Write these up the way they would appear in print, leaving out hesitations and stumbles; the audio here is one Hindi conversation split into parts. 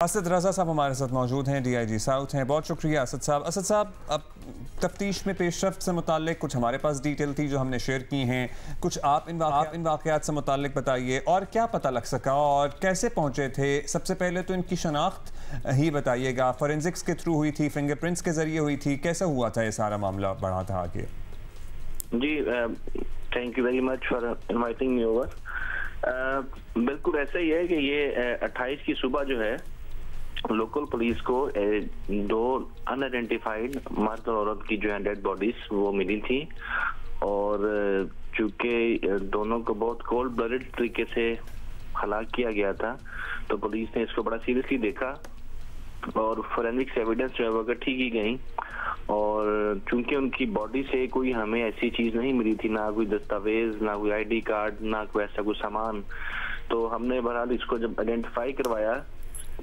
असद रजा साहब हमारे साथ मौजूद हैं, DIG साउथ हैं। बहुत शुक्रिया असद साहब। असद साहब, अब तफ्तीश में पेशरफ्त से मुतालिक कुछ हमारे पास डिटेल थी जो हमने शेयर की हैं, कुछ आप इन वाक़यात से मुतालिक बताइए और क्या पता लग सका और कैसे पहुँचे थे। सबसे पहले तो इनकी शनाख्त ही बताइएगा, फोरेंसिक्स के थ्रू हुई थी, फिंगरप्रिंट्स के ज़रिए हुई थी, कैसा हुआ था ये सारा मामला बढ़ा था आगे? जी, thank you very much for inviting me over. बिल्कुल ऐसा ही है कि ये 28 की सुबह जो है लोकल पुलिस को दो अनआइडेंटिफाइड मर्द और औरत की जो है डेड बॉडीज वो मिली थी और चूंकि दोनों को बहुत कोल्ड ब्लडेड तरीके से हलाक किया गया था तो पुलिस ने इसको बड़ा सीरियसली देखा और फोरेंसिक एविडेंस जो है वो इकट्ठी की गई और चूंकि उनकी बॉडी से कोई हमें ऐसी चीज नहीं मिली थी, ना कोई दस्तावेज, ना कोई ID कार्ड, ना कोई ऐसा कोई सामान, तो हमने बहरहाल इसको जब आइडेंटिफाई करवाया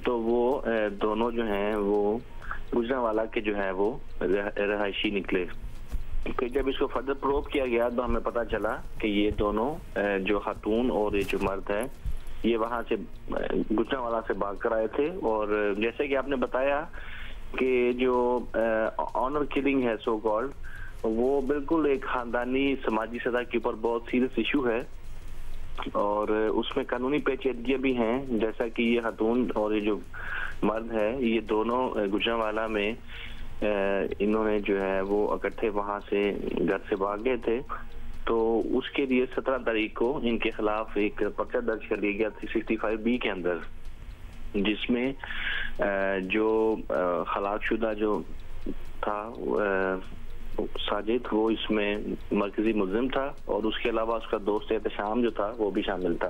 तो वो दोनों जो हैं वो गुजरांवाला के जो है वो रहायशी निकले। फिर जब इसको फर्दर प्रोब किया गया तो हमें पता चला कि ये दोनों जो खातून और ये जो मर्द है ये वहां से गुजरांवाला से भाग कर आए थे और जैसे कि आपने बताया कि जो ऑनर किलिंग है सो कॉल्ड, वो बिल्कुल एक खानदानी समाजी सतह के ऊपर बहुत सीरियस इशू है और उसमें कानूनी पेचीदगियां भी हैं। जैसा कि ये खातून और ये जो मर्द है ये दोनों गुजरांवाला में इन्होंने जो है वो इकट्ठे वहां से घर से भाग गए थे, तो उसके लिए 17 तारीख को इनके खिलाफ एक पर्चा दर्ज कर लिया गया 365B के अंदर, जिसमें जो हलाकशुदा जो था साजिद वो इसमें मरकजी मुल्जिम था और उसके अलावा उसका दोस्त एहतशाम जो था वो भी शामिल था।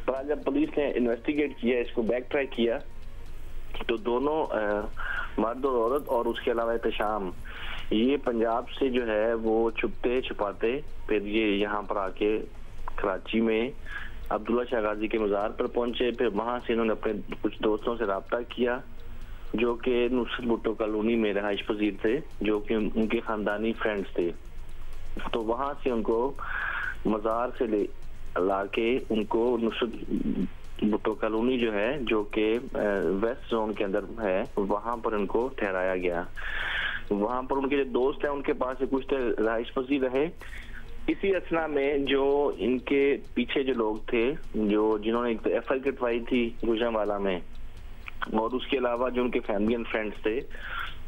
पर जब पुलिस ने इन्वेस्टिगेट किया, इसको बैक ट्रैक किया, तो दोनों मर्द और औरत और उसके अलावा एहतशाम ये पंजाब से जो है वो छुपते छुपाते फिर ये यहाँ पर आके कराची में अब्दुल्ला शाह गाजी के मज़ार पर पहुंचे। फिर वहां से इन्होंने अपने कुछ दोस्तों से रब्ता किया जो कि नुसरत भुट्टो कॉलोनी में रहाइश पजीर थे, जो कि उनके खानदानी फ्रेंड्स थे, तो वहां से उनको मज़ार से ला के उनको नुसरत भुट्टो कॉलोनी जो है जो कि वेस्ट जोन के अंदर है वहां पर उनको ठहराया गया। वहां पर उनके जो दोस्त हैं उनके पास से कुछ रहाइश पजीर रहे। इसी असना में जो इनके पीछे जो लोग थे जो जिन्होंने FI कटवाई थी गुजरांवाला में और उसके अलावा जो उनके फैमिली एंड फ्रेंड्स थे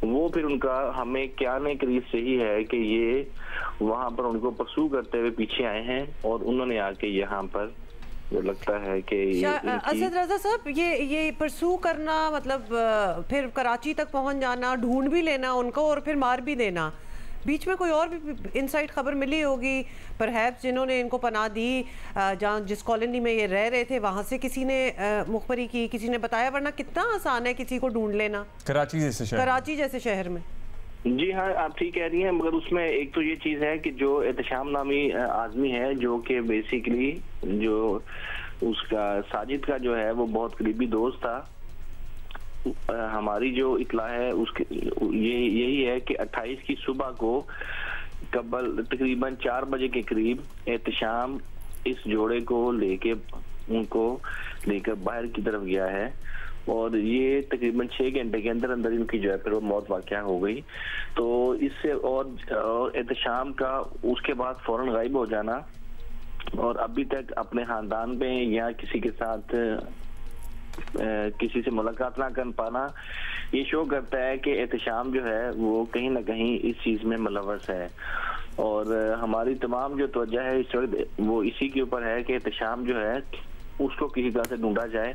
वो फिर उनका हमें क्या ने करीब से ही है कि ये वहां पर उनको परसू करते हुए पीछे आए हैं और उन्होंने आके यहाँ पर जो लगता है कि असद रजा साहब ये परसू करना मतलब फिर कराची तक पहुंच जाना, ढूंढ भी लेना उनको और फिर मार भी देना, बीच में कोई और भी इनसाइड खबर मिली होगी परहैप्स जिन्होंने इनको पनाह दी, जहाँ जिस कॉलोनी में ये रह रहे थे वहाँ से किसी ने मुखबरी की, किसी ने बताया, वरना कितना आसान है किसी को ढूंढ लेना कराची जैसे शहर में। जी हाँ, आप ठीक कह रही हैं, मगर उसमें एक तो ये चीज है कि जो एहतशाम नामी आदमी है जो कि बेसिकली जो उसका साजिद का जो है वो बहुत करीबी दोस्त था, हमारी जो इतला है उसके यही है कि 28 की सुबह को कबल तकरीबन 4 बजे के करीब एहतशाम इस जोड़े को उनको लेकर बाहर की तरफ गया है और ये तकरीबन 6 घंटे के अंदर अंदर इनकी जो है फिर वो मौत वाक़या हो गई। तो इससे और एहतशाम का उसके बाद फौरन गायब हो जाना और अभी तक अपने खानदान में या किसी के साथ किसी से मुलाकात ना कर पाना ये शो करता है कि एहतशाम जो है वो कहीं ना कहीं इस चीज में मुलव्वस है और हमारी तमाम जो तवज्जो है इस वक्त वो इसी के ऊपर है कि एहतशाम जो है उसको किसी तरह से ढूंढा जाए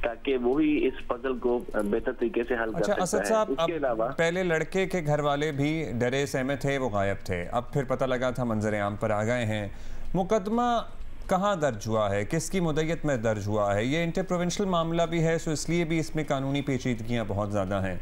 ताकि वो ही इस पजल को बेहतर तरीके से हल कर सकता है। असद साहब, उसके अलावा पहले लड़के के घर वाले भी डरे सहमे थे, वो गायब थे, अब फिर पता लगा था मंजर आम पर आ गए हैं। मुकदमा कहाँ दर्ज हुआ है, किसकी मुद्दत में दर्ज हुआ है? ये इंटर प्रोविंशियल मामला भी है, सो इसलिए भी इसमें कानूनी पेचीदगियाँ बहुत ज़्यादा हैं,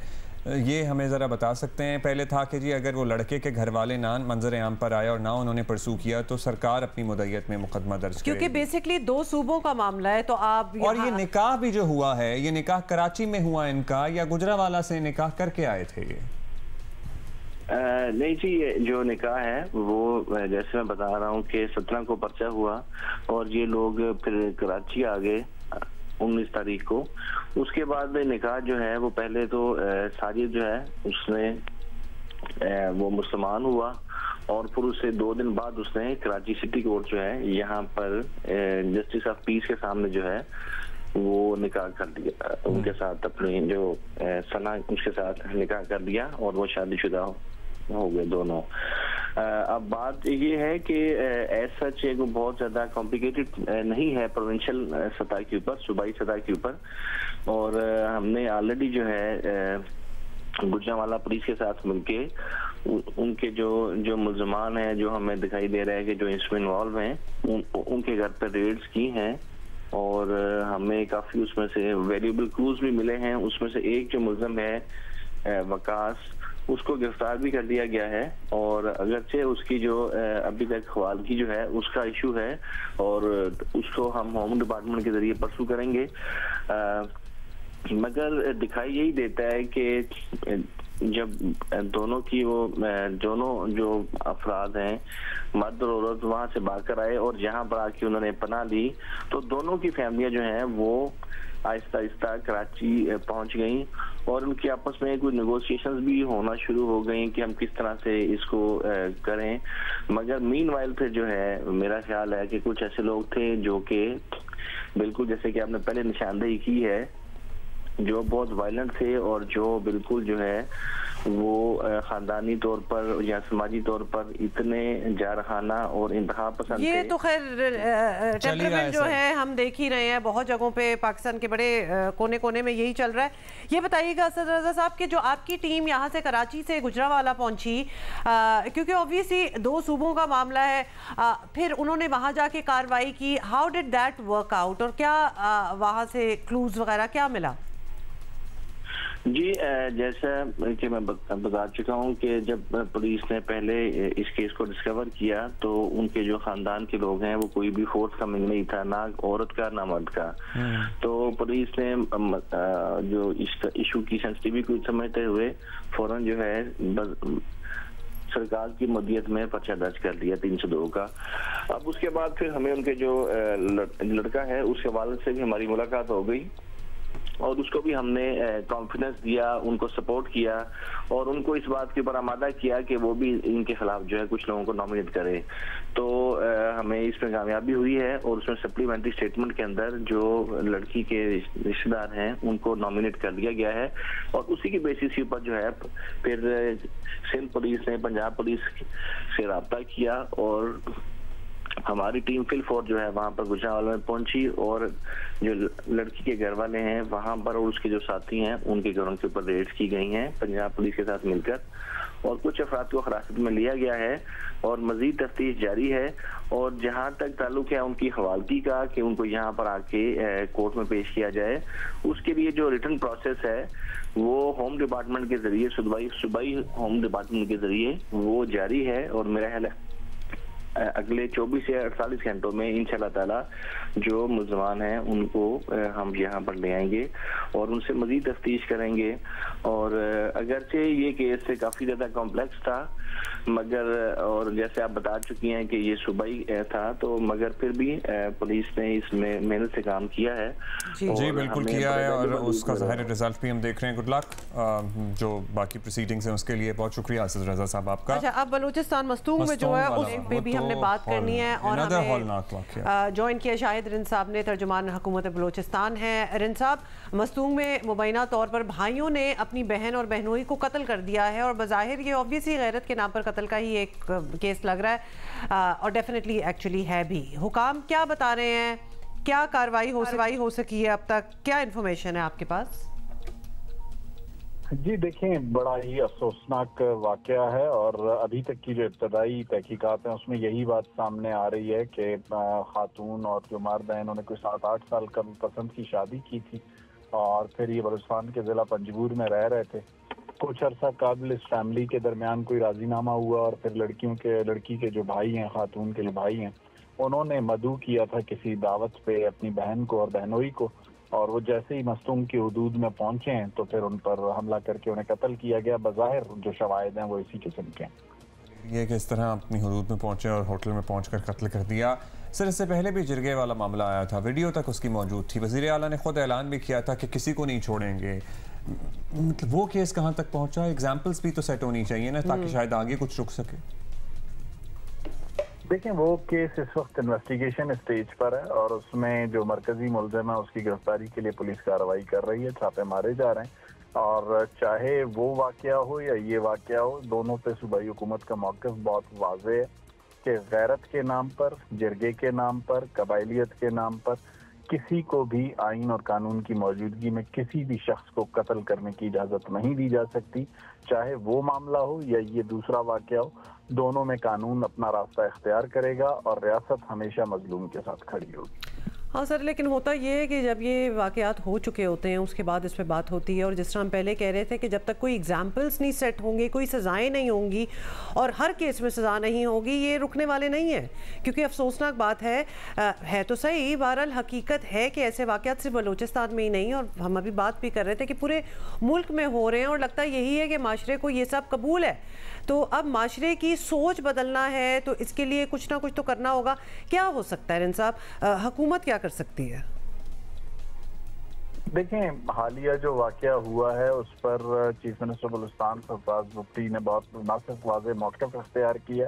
ये हमें ज़रा बता सकते हैं? पहले था कि जी अगर वो लड़के के घर वाले ना मंजर आम पर आए और ना उन्होंने परसू किया तो सरकार अपनी मुद्दत में मुकदमा दर्ज करेगी, क्योंकि बेसिकली 2 सूबों का मामला है। तो आप और ये निकाह भी जो हुआ है, ये निकाह कराची में हुआ इनका या गुजरांवाला से निकाह करके आए थे ये? नहीं जी, ये जो निकाह है वो जैसे मैं बता रहा हूँ कि 17 को पर्चा हुआ और ये लोग फिर कराची आ गए 19 तारीख को। उसके बाद निकाह जो है वो पहले तो साजिद जो है उसने वो मुसलमान हुआ और फिर उससे 2 दिन बाद उसने कराची सिटी कोर्ट जो है यहाँ पर जस्टिस ऑफ पीस के सामने जो है वो निकाह कर दिया, उनके साथ अपनी जो सना उसके साथ निकाह कर दिया और वो शादीशुदा हो गए दोनों। अब बात ये है कि एज सच एक बहुत ज्यादा कॉम्प्लिकेटेड नहीं है प्रोविंशियल सतह के ऊपर, सूबाई सतह के ऊपर, और हमने ऑलरेडी जो है गुजरांवाला पुलिस के साथ मिलके उनके जो मुल्जमान हैं, जो हमें दिखाई दे रहा है कि जो इसमें इन्वॉल्व हैं, उनके घर पर रेड्स की हैं और हमें काफी उसमें से वैल्यूएबल क्लूज भी मिले हैं। उसमें से एक जो मुल्जम है वकास, उसको गिरफ्तार भी कर दिया गया है और अगरचे उसकी जो अभी तक हवालगी जो है उसका इशू है और उसको हम होम डिपार्टमेंट के जरिए परसू करेंगे। मगर दिखाई यही देता है कि जब दोनों की वो दोनों जो अफराद हैं मर्द और औरत वहां से भागकर आए और यहाँ पर आके उन्होंने पनाह ली, तो दोनों की फैमिलियां जो हैं वो आहिस्ता आहिस्ता कराची पहुंच गई और उनकी आपस में कोई नेगोशिएशंस भी होना शुरू हो गई कि हम किस तरह से इसको करें। मगर मीनवाइल फिर जो है मेरा ख्याल है कि कुछ ऐसे लोग थे जो कि बिल्कुल जैसे कि आपने पहले निशानदेही की है, जो बहुत वायलेंट थे और जो बिल्कुल जो है वो खानदानी तौर पर या समाजी तौर पर इतने जारखाना और इंतहा पसंद थे। ये तो खैर टेम्परामेंट जो है हम देख ही रहे हैं, बहुत जगहों पे पाकिस्तान के बड़े कोने कोने में यही चल रहा है। ये बताइएगा असद रजा साहब कि जो आपकी टीम यहाँ से कराची से गुजरांवाला पहुंची, क्योंकि ऑब्वियसली 2 सूबों का मामला है, फिर उन्होंने वहाँ जाके कार्रवाई की, how did that work out और क्या वहाँ से क्लूज वगैरह क्या मिला? जी जैसा कि मैं बता चुका हूँ कि जब पुलिस ने पहले इस केस को डिस्कवर किया तो उनके जो खानदान के लोग हैं वो कोई भी फोर्थ कमिंग नहीं था, ना औरत का ना मर्द का। तो पुलिस ने जो इस इशू की सेंसिटिविटी को समझते हुए फौरन जो है सरकार की मदीयत में पर्चा दर्ज कर दिया 302 का। अब उसके बाद फिर हमें उनके जो लड़का है उसके वालिद से भी हमारी मुलाकात हो गई और उसको भी हमने कॉन्फिडेंस दिया, उनको सपोर्ट किया और उनको इस बात के ऊपर आमादा किया कि वो भी इनके खिलाफ जो है कुछ लोगों को नॉमिनेट करे। तो हमें इसमें कामयाबी हुई है और उसमें सप्लीमेंट्री स्टेटमेंट के अंदर जो लड़की के रिश्तेदार हैं उनको नॉमिनेट कर दिया गया है और उसी की बेसिस के ऊपर जो है फिर सिंध पुलिस ने पंजाब पुलिस से रब्ता किया और हमारी टीम फिलफोर जो है वहां पर गुजरांवाला में पहुंची और जो लड़की के घर वाले हैं वहां पर और उसके जो साथी हैं उनके घरों के ऊपर रेड्स की गई हैं पंजाब पुलिस के साथ मिलकर और कुछ अफराद को हिरासत में लिया गया है और मजीद तफ्तीश जारी है। और जहां तक ताल्लुक है उनकी हवालगी का कि उनको यहाँ पर आके कोर्ट में पेश किया जाए, उसके लिए जो रिटर्न प्रोसेस है वो होम डिपार्टमेंट के जरिए सूबाई होम डिपार्टमेंट के जरिए वो जारी है और मेरा ख्याल है अगले 24 या 48 घंटों में इंशाल्लाह ताला जो मुल्जमान हैं उनको हम यहाँ पर ले आएंगे और उनसे मजीद तफ्तीश करेंगे। और अगरचे ये केस से काफी ज्यादा कॉम्प्लेक्स था मगर और जैसे आप बता चुकी हैं कि ये सूबाई था तो मगर फिर भी पुलिस ने इसमें मेहनत से काम किया है। जी बिल्कुल किया है और उसका ज़ाहिर रिजल्ट भी हम देख रहे हैं। गुड लक जो बाकी प्रोसीडिंग्स हैं उसके लिए। बहुत शुक्रिया असद रजा साहब आपका। अच्छा, अब बलूचिस्तान मस्तूंग में जो है उस पे भी हमने बात करनी है और हमें ज्वाइन किया शाहिद रिंद साहब ने, तर्जुमान हुकूमत बलूचिस्तान है। रिंद साहब, मस्तूंग में मुबैना तौर पर भाइयों ने अपनी बहन और बहनोई को कत्ल कर दिया है और बज़ाहिर ये ऑब्वियसली गैरत के नाम पर कत्ल का ही एक केस लग रहा है और डेफिनेटली एक्चुअली है भी। हुकाम क्या बता रहे हैं, क्या कार्रवाई हो सकी है अब तक, क्या इन्फॉर्मेशन है आपके पास? जी देखें, बड़ा ही अफसोसनाक वाकया है और अभी तक की जो इब्तदाई तहकीकात हैं उसमें यही बात सामने आ रही है कि खातून और जो मर्द हैं इन्होंने कोई 7-8 साल का पसंद की शादी की थी और फिर ये बलूचिस्तान के ज़िला पंजगूर में रह रहे थे। कुछ अर्सा काबिल इस फैमिली के दरमियान कोई राजीनामा हुआ और फिर लड़की के जो भाई हैं, खातून के जो भाई हैं, उन्होंने मदऊ किया था किसी दावत पे अपनी बहन को और बहनोई को और वो जैसे ही मस्तूंग की हुदूद में पहुंचे हैं तो फिर उन पर हमला करके उन्हें कत्ल किया गया। बज़ाहिर जो शवाहिद हैं वो इसी किस्म के हैं। ये कि इस तरह अपनी हुदूद में पहुंचे और होटल में पहुंचकर कत्ल कर दिया। सर इससे पहले भी जिरगे वाला मामला आया था, वीडियो तक उसकी मौजूद थी, वज़ीर आला ने खुद ऐलान भी किया था कि किसी को नहीं छोड़ेंगे। मतलब वो केस कहाँ तक पहुँचा? एग्जाम्पल्स भी तो सेट होनी चाहिए ना, ताकि शायद आगे कुछ रुक सके। देखें, वो केस इस वक्त इन्वेस्टिगेशन स्टेज पर है और उसमें जो मरकजी मुलज़िम है उसकी गिरफ्तारी के लिए पुलिस कार्रवाई कर रही है, छापे मारे जा रहे हैं। और चाहे वो वाकया हो या ये वाकया हो, दोनों पे सूबाई हुकूमत का मौक़िफ़ बहुत वाज़ेह है कि गैरत के नाम पर, जिरगे के नाम पर, कबाइलियत के नाम पर किसी को भी आइन और कानून की मौजूदगी में किसी भी शख्स को कत्ल करने की इजाज़त नहीं दी जा सकती। चाहे वो मामला हो या ये दूसरा वाकया हो, दोनों में कानून अपना रास्ता इख्तियार करेगा और रियासत हमेशा मजलूम के साथ खड़ी होगी। हाँ सर, लेकिन होता ये है कि जब ये वाक़यात हो चुके होते हैं उसके बाद इस पर बात होती है, और जिस तरह हम पहले कह रहे थे कि जब तक कोई एग्जाम्पल्स नहीं सेट होंगे, कोई सज़ाएं नहीं होंगी और हर केस में सज़ा नहीं होगी, ये रुकने वाले नहीं है। क्योंकि अफसोसनाक बात है तो सही, बहरहाल हकीकत है कि ऐसे वाक़यात सिर्फ बलूचिस्तान में ही नहीं, और हम अभी बात भी कर रहे थे कि पूरे मुल्क में हो रहे हैं, और लगता यही है कि माशरे को ये सब कबूल है। तो अब माशरे की सोच बदलना है तो इसके लिए कुछ ना कुछ तो करना होगा। क्या हो सकता है रिन साहब, हुकूमत क्या कर सकती है? देखें, हालिया जो वाकया हुआ है उस पर चीफ मिनिस्टर बलूचिस्तान सरफराज बुट्टी ने बहुत न सिर्फ वाज़ेह मौक़िफ़ इख्तियार किया,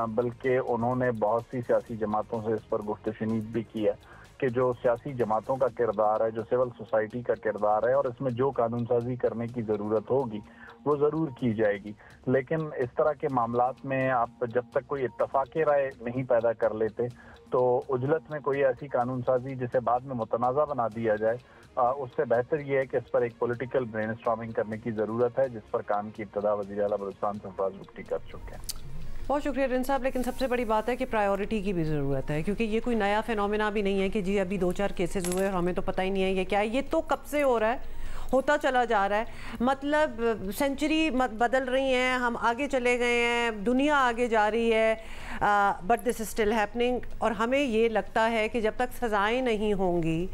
बल्कि उन्होंने बहुत सी सियासी जमातों से इस पर गुफ्तशनीद भी किया कि जो सियासी जमातों का किरदार है, जो सिविल सोसाइटी का किरदार है, और इसमें जो कानून साजी करने की ज़रूरत होगी वो ज़रूर की जाएगी। लेकिन इस तरह के मामलात में आप जब तक कोई इत्तफ़ाक़ राय नहीं पैदा कर लेते तो उजलत में कोई ऐसी कानून साजी जिसे बाद में मुतनाज़ा बना दिया जाए, उससे बेहतर ये है कि इस पर एक पॉलिटिकल ब्रेनस्टॉर्मिंग करने की ज़रूरत है, जिस पर काम की इब्तिदा वज़ीर आला बलूचिस्तान सरफराज बुट्टी कर चुके हैं। बहुत शुक्रिया रिन साहब, लेकिन सबसे बड़ी बात है कि प्रायोरिटी की भी ज़रूरत है, क्योंकि ये कोई नया फिनोमेना भी नहीं है कि जी अभी 2-4 केसेस हुए और हमें तो पता ही नहीं है ये क्या है। ये तो कब से हो रहा है, होता चला जा रहा है। मतलब सेंचुरी बदल रही हैं, हम आगे चले गए हैं, दुनिया आगे जा रही है, but this is still happening. और हमें ये लगता है कि जब तक सजाएं नहीं होंगी,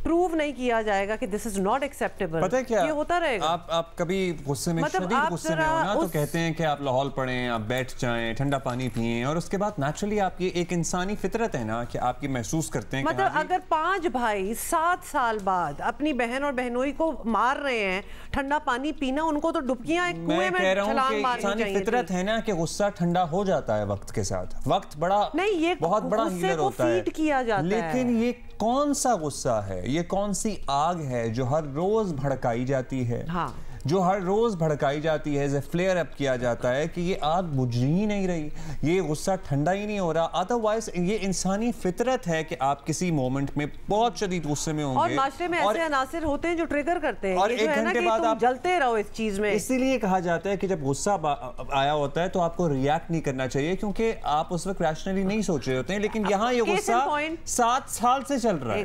प्रूव नहीं किया जाएगा कि दिस इज नॉट एक्सेप्टेबल, पता है क्या, ये होता रहेगा। आप कभी गुस्से में, मतलब शदीद गुस्से में हो ना, तो कहते हैं कि आप लाहौल पड़ें, आप बैठ जाएं, ठंडा पानी पिएं, और उसके बाद नेचुरली आपकी एक इंसानी फितरत है ना कि आपकी महसूस करते हैं मतलब अगर 5 भाई 7 साल बाद अपनी बहन और बहनोई को मार रहे हैं, ठंडा पानी पीना, उनको तो डुबकियां एक कुएं में छलांग मारनी चाहिए। इंसानी फितरत है ना कि गुस्सा ठंडा हो जाता है वक्त के साथ। वक्त बड़ा नहीं, ये बहुत बड़ा हीलर होता है, किया जाता है। लेकिन ये कौन सा गुस्सा है, ये कौन सी आग है जो हर रोज भड़काई जाती है, हाँ। जो हर रोज भड़काई जाती है, फ्लेयर अप किया जाता है कि ये आग बुझ ही नहीं रही, ये गुस्सा ठंडा ही नहीं हो रहा। अदरवाइज ये इंसानी फितरत है कि आप किसी मोमेंट में बहुत शदीद गुस्से में होंगे, और माशरे में ऐसे अनासिर होते हैं जो ट्रिगर करते हैं, और 1 घंटे बाद आप जलते रहो इस चीज में। इसीलिए कहा जाता है कि जब गुस्सा आया होता है तो आपको रिएक्ट नहीं करना चाहिए, क्योंकि आप उस वक्त रैशनली नहीं सोच रहे होते हैं। लेकिन यहाँ ये गुस्सा 7 साल से चल रहा है।